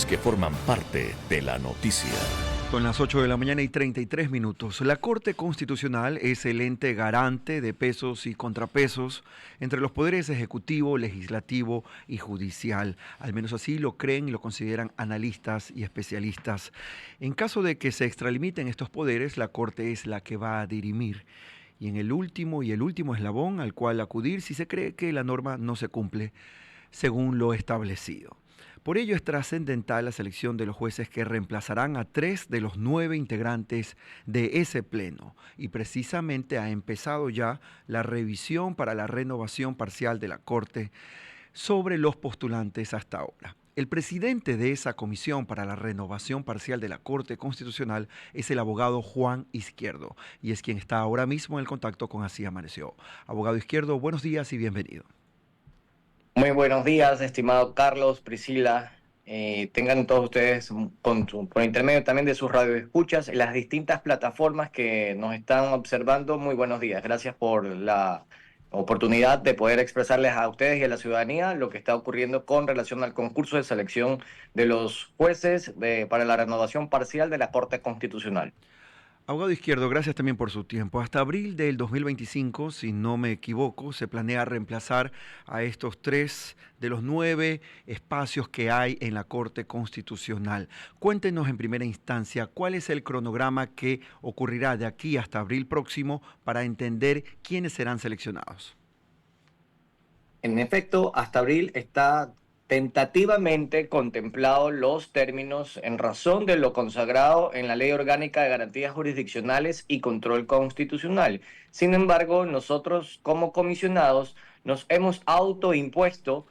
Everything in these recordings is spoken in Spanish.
temas que forman parte de la noticia. Son las 8 de la mañana y 33 minutos. La Corte Constitucional es el ente garante de pesos y contrapesos entre los poderes ejecutivo, legislativo y judicial. Al menos así lo creen y lo consideran analistas y especialistas. En caso de que se extralimiten estos poderes, la Corte es la que va a dirimir. Y en el último eslabón al cual acudir si se cree que la norma no se cumple según lo establecido. Por ello es trascendental la selección de los jueces que reemplazarán a 3 de los 9 integrantes de ese pleno. Y precisamente ha empezado ya la revisión para la renovación parcial de la Corte sobre los postulantes hasta ahora. El presidente de esa comisión para la renovación parcial de la Corte Constitucional es el abogado Juan Izquierdo y es quien está ahora mismo en el contacto con Así Amaneció. Abogado Izquierdo, buenos días y bienvenido. Muy buenos días, estimado Carlos, Priscila. Tengan todos ustedes por intermedio también de sus radioescuchas en las distintas plataformas que nos están observando. Muy buenos días. Gracias por la oportunidad de poder expresarles a ustedes y a la ciudadanía lo que está ocurriendo con relación al concurso de selección de los jueces para la renovación parcial de la Corte Constitucional. Abogado Izquierdo, gracias también por su tiempo. Hasta abril del 2025, si no me equivoco, se planea reemplazar a estos 3 de los 9 espacios que hay en la Corte Constitucional. Cuéntenos en primera instancia cuál es el cronograma que ocurrirá de aquí hasta abril próximo para entender quiénes serán seleccionados. En efecto, hasta abril está tentativamente contemplados los términos en razón de lo consagrado en la Ley Orgánica de Garantías Jurisdiccionales y Control Constitucional. Sin embargo, nosotros como comisionados nos hemos autoimpuesto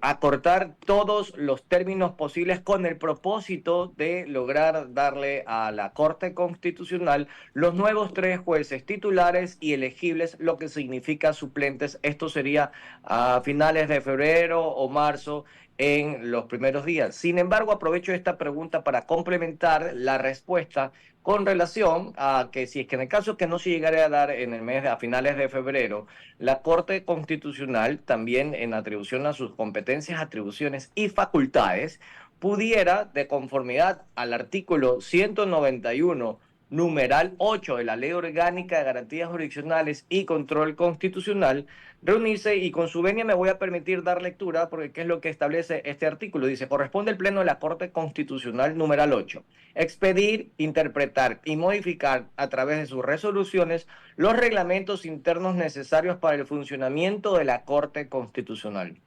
acortar todos los términos posibles con el propósito de lograr darle a la Corte Constitucional los nuevos 3 jueces titulares y elegibles, lo que significa suplentes. Esto sería a finales de febrero o marzo, en los primeros días. Sin embargo, aprovecho esta pregunta para complementar la respuesta con relación a que si es que en el caso que no se llegara a dar en el mes a finales de febrero, la Corte Constitucional también en atribución a sus competencias, atribuciones y facultades pudiera, de conformidad al artículo 191 numeral 8 de la Ley Orgánica de Garantías Jurisdiccionales y Control Constitucional, reunirse, y con su venia me voy a permitir dar lectura porque ¿qué es lo que establece este artículo? Dice: corresponde al Pleno de la Corte Constitucional numeral 8 expedir, interpretar y modificar a través de sus resoluciones los reglamentos internos necesarios para el funcionamiento de la Corte Constitucional.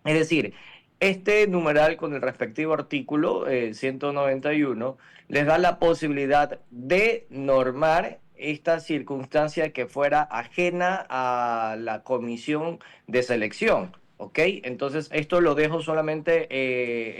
Es decir, este numeral con el respectivo artículo 191 les da la posibilidad de normar esta circunstancia que fuera ajena a la comisión de selección. ¿Ok? Entonces, esto lo dejo solamente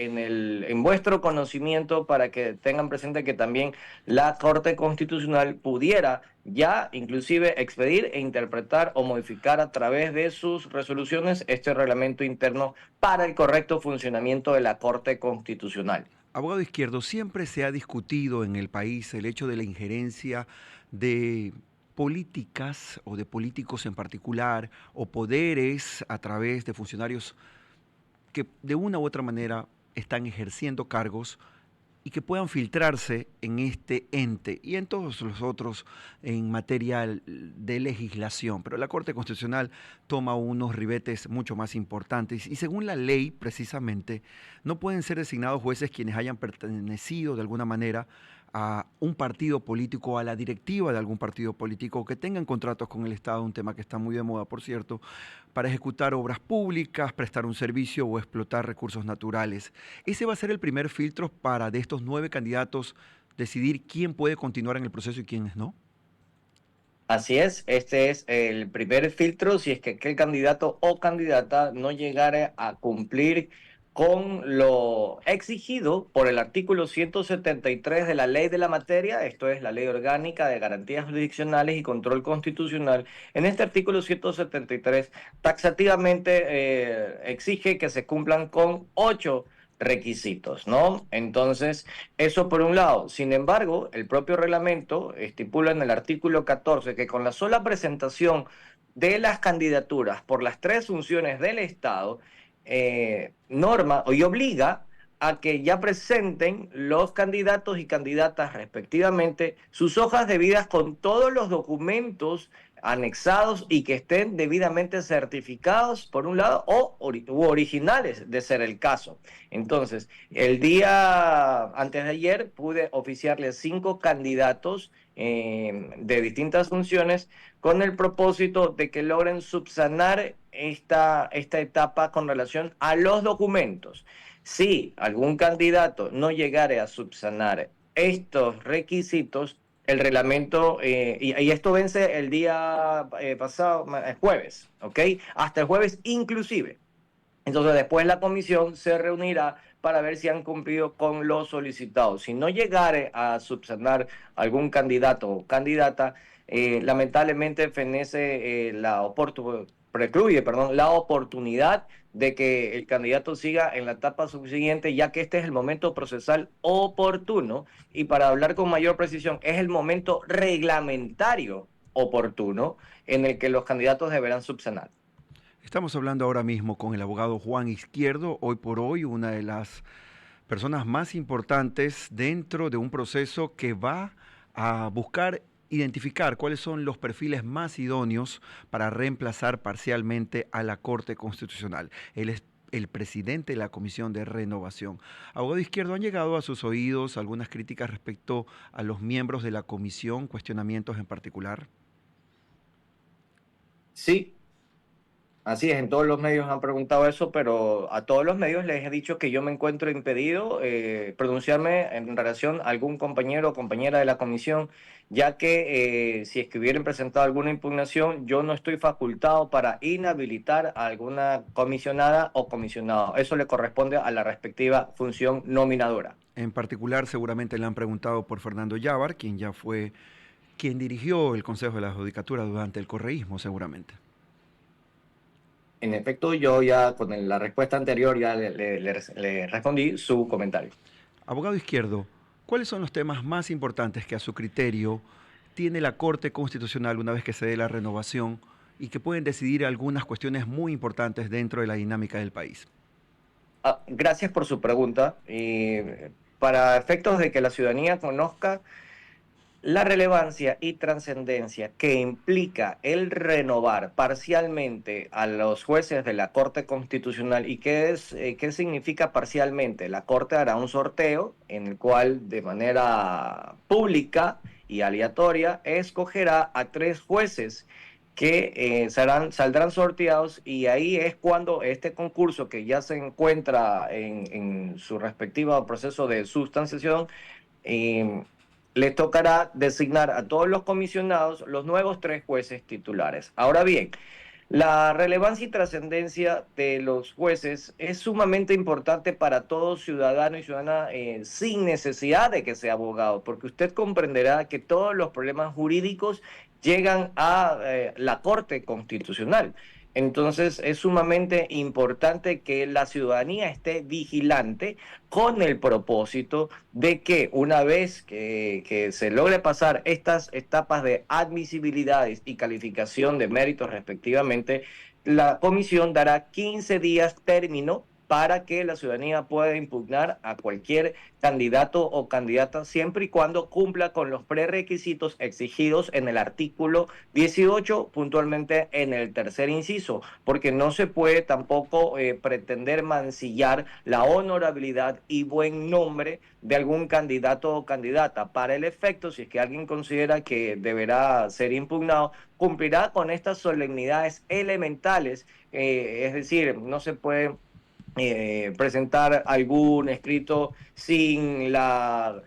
en vuestro conocimiento para que tengan presente que también la Corte Constitucional pudiera ya inclusive expedir e interpretar o modificar a través de sus resoluciones este reglamento interno para el correcto funcionamiento de la Corte Constitucional. Abogado Izquierdo, siempre se ha discutido en el país el hecho de la injerencia de políticas o de políticos en particular o poderes a través de funcionarios que de una u otra manera están ejerciendo cargos y que puedan filtrarse en este ente y en todos los otros en materia de legislación. Pero la Corte Constitucional toma unos ribetes mucho más importantes y según la ley, precisamente, no pueden ser designados jueces quienes hayan pertenecido de alguna manera a un partido político, a la directiva de algún partido político, que tengan contratos con el Estado, un tema que está muy de moda, por cierto, para ejecutar obras públicas, prestar un servicio o explotar recursos naturales. Ese va a ser el primer filtro para de estos 9 candidatos decidir quién puede continuar en el proceso y quiénes no. Así es, este es el primer filtro si es que aquel candidato o candidata no llegara a cumplir con lo exigido por el artículo 173 de la ley de la materia, esto es la Ley Orgánica de Garantías Jurisdiccionales y Control Constitucional. En este artículo 173 taxativamente exige que se cumplan con 8 requisitos, ¿no? Entonces, eso por un lado. Sin embargo, el propio reglamento estipula en el artículo 14 que con la sola presentación de las candidaturas por las 3 funciones del Estado, norma y obliga a que ya presenten los candidatos y candidatas respectivamente sus hojas de vida con todos los documentos anexados y que estén debidamente certificados, por un lado, u originales, de ser el caso. Entonces, el día antes de ayer pude oficiarle 5 candidatos de distintas funciones con el propósito de que logren subsanar esta etapa con relación a los documentos. Si algún candidato no llegare a subsanar estos requisitos, el reglamento, y esto vence el día pasado, jueves, ¿ok? Hasta el jueves inclusive. Entonces después la comisión se reunirá para ver si han cumplido con lo solicitado. Si no llegare a subsanar algún candidato o candidata, lamentablemente fenece precluye, perdón, la oportunidad de que el candidato siga en la etapa subsiguiente, ya que este es el momento procesal oportuno y, para hablar con mayor precisión, es el momento reglamentario oportuno en el que los candidatos deberán subsanar. Estamos hablando ahora mismo con el abogado Juan Izquierdo, hoy por hoy una de las personas más importantes dentro de un proceso que va a buscar identificar cuáles son los perfiles más idóneos para reemplazar parcialmente a la Corte Constitucional. Él es el presidente de la Comisión de Renovación. Abogado Izquierdo, ¿han llegado a sus oídos algunas críticas respecto a los miembros de la comisión, cuestionamientos en particular? Sí. Así es, en todos los medios han preguntado eso, pero a todos los medios les he dicho que yo me encuentro impedido pronunciarme en relación a algún compañero o compañera de la comisión, ya que si es que hubieran presentado alguna impugnación, yo no estoy facultado para inhabilitar a alguna comisionada o comisionado. Eso le corresponde a la respectiva función nominadora. En particular, seguramente le han preguntado por Fernando Yávar, quien ya fue quien dirigió el Consejo de la Judicatura durante el correísmo, seguramente. En efecto, yo ya con la respuesta anterior ya le respondí su comentario. Abogado Izquierdo, ¿cuáles son los temas más importantes que a su criterio tiene la Corte Constitucional una vez que se dé la renovación y que pueden decidir algunas cuestiones muy importantes dentro de la dinámica del país? Gracias por su pregunta. Para efectos de que la ciudadanía conozca la relevancia y trascendencia que implica el renovar parcialmente a los jueces de la Corte Constitucional, y qué significa parcialmente. La Corte hará un sorteo en el cual, de manera pública y aleatoria, escogerá a 3 jueces que saldrán sorteados, y ahí es cuando este concurso, que ya se encuentra en su respectivo proceso de sustanciación, le tocará designar a todos los comisionados los nuevos 3 jueces titulares. Ahora bien, la relevancia y trascendencia de los jueces es sumamente importante para todo ciudadano y ciudadana sin necesidad de que sea abogado, porque usted comprenderá que todos los problemas jurídicos llegan a la Corte Constitucional. Entonces es sumamente importante que la ciudadanía esté vigilante, con el propósito de que una vez que se logre pasar estas etapas de admisibilidades y calificación de méritos respectivamente, la comisión dará 15 días término para que la ciudadanía pueda impugnar a cualquier candidato o candidata, siempre y cuando cumpla con los prerequisitos exigidos en el artículo 18, puntualmente en el tercer inciso, porque no se puede tampoco pretender mancillar la honorabilidad y buen nombre de algún candidato o candidata. Para el efecto, si es que alguien considera que deberá ser impugnado, cumplirá con estas solemnidades elementales, es decir, no se puede presentar algún escrito sin la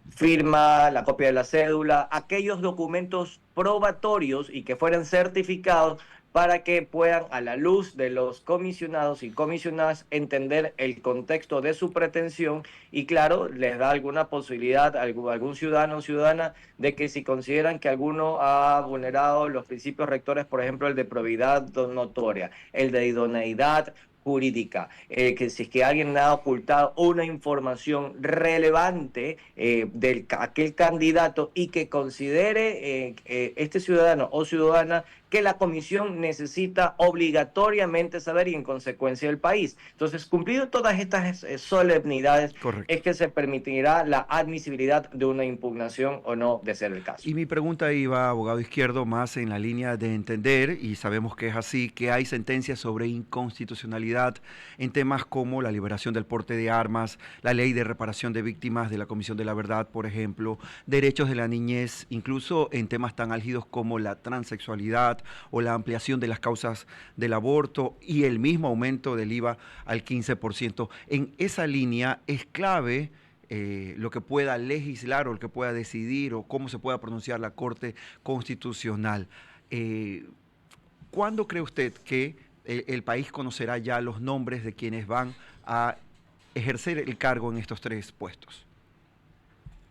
firma, la copia de la cédula, aquellos documentos probatorios y que fueran certificados, para que puedan, a la luz de los comisionados y comisionadas, entender el contexto de su pretensión, y claro, les da alguna posibilidad a algún ciudadano o ciudadana de que, si consideran que alguno ha vulnerado los principios rectores, por ejemplo el de probidad notoria, el de idoneidad jurídica, que si es que alguien ha ocultado una información relevante de aquel candidato, y que considere este ciudadano o ciudadana que la comisión necesita obligatoriamente saber y en consecuencia el país. Entonces, cumplido todas estas solemnidades, Correcto. es que se permitirá la admisibilidad de una impugnación o no, de ser el caso. Y mi pregunta iba, abogado Izquierdo, más en la línea de entender, y sabemos que es así, que hay sentencias sobre inconstitucionalidad en temas como la liberación del porte de armas, la ley de reparación de víctimas de la Comisión de la Verdad, por ejemplo, derechos de la niñez, incluso en temas tan álgidos como la transexualidad o la ampliación de las causas del aborto y el mismo aumento del IVA al 15%. En esa línea es clave lo que pueda legislar o lo que pueda decidir o cómo se pueda pronunciar la Corte Constitucional. ¿Cuándo cree usted que el país conocerá ya los nombres de quienes van a ejercer el cargo en estos tres puestos?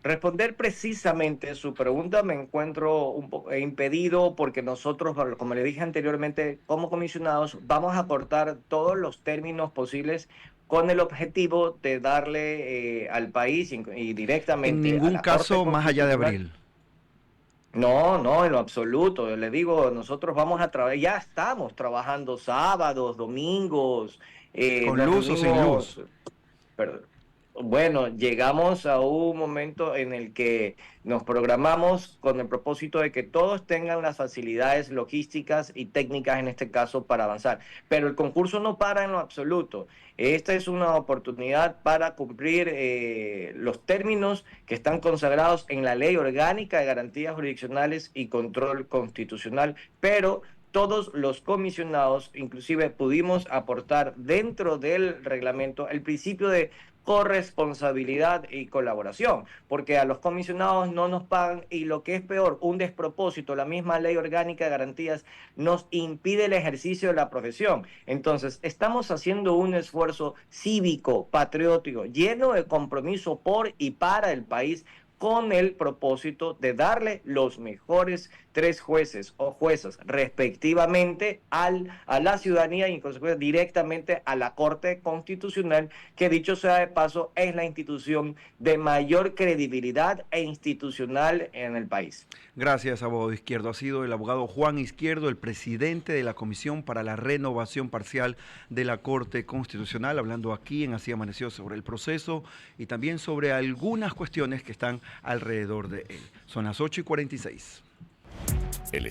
Responder precisamente su pregunta me encuentro un poco impedido porque nosotros, como le dije anteriormente, como comisionados vamos a cortar todos los términos posibles con el objetivo de darle al país y directamente En a ningún la caso Corte más allá de Constitucional. abril. No, no, en lo absoluto. Le digo, nosotros vamos a trabajar, ya estamos trabajando sábados, domingos, ¿Con nos luz o sin luz? reunimos. Perdón. Bueno, llegamos a un momento en el que nos programamos con el propósito de que todos tengan las facilidades logísticas y técnicas, en este caso, para avanzar. Pero el concurso no para en lo absoluto. Esta es una oportunidad para cumplir los términos que están consagrados en la Ley Orgánica de Garantías Jurisdiccionales y Control Constitucional, pero todos los comisionados, inclusive pudimos aportar dentro del reglamento el principio de corresponsabilidad y colaboración, porque a los comisionados no nos pagan y lo que es peor, un despropósito, la misma ley orgánica de garantías nos impide el ejercicio de la profesión. Entonces, estamos haciendo un esfuerzo cívico, patriótico, lleno de compromiso por y para el país, con el propósito de darle los mejores 3 jueces o juezas respectivamente a la ciudadanía y en consecuencia directamente a la Corte Constitucional, que dicho sea de paso es la institución de mayor credibilidad e institucional en el país. Gracias, abogado Izquierdo. Ha sido el abogado Juan Izquierdo, el presidente de la Comisión para la Renovación Parcial de la Corte Constitucional, hablando aquí en Así Amaneció sobre el proceso y también sobre algunas cuestiones que están alrededor de él. Son las 8:46. El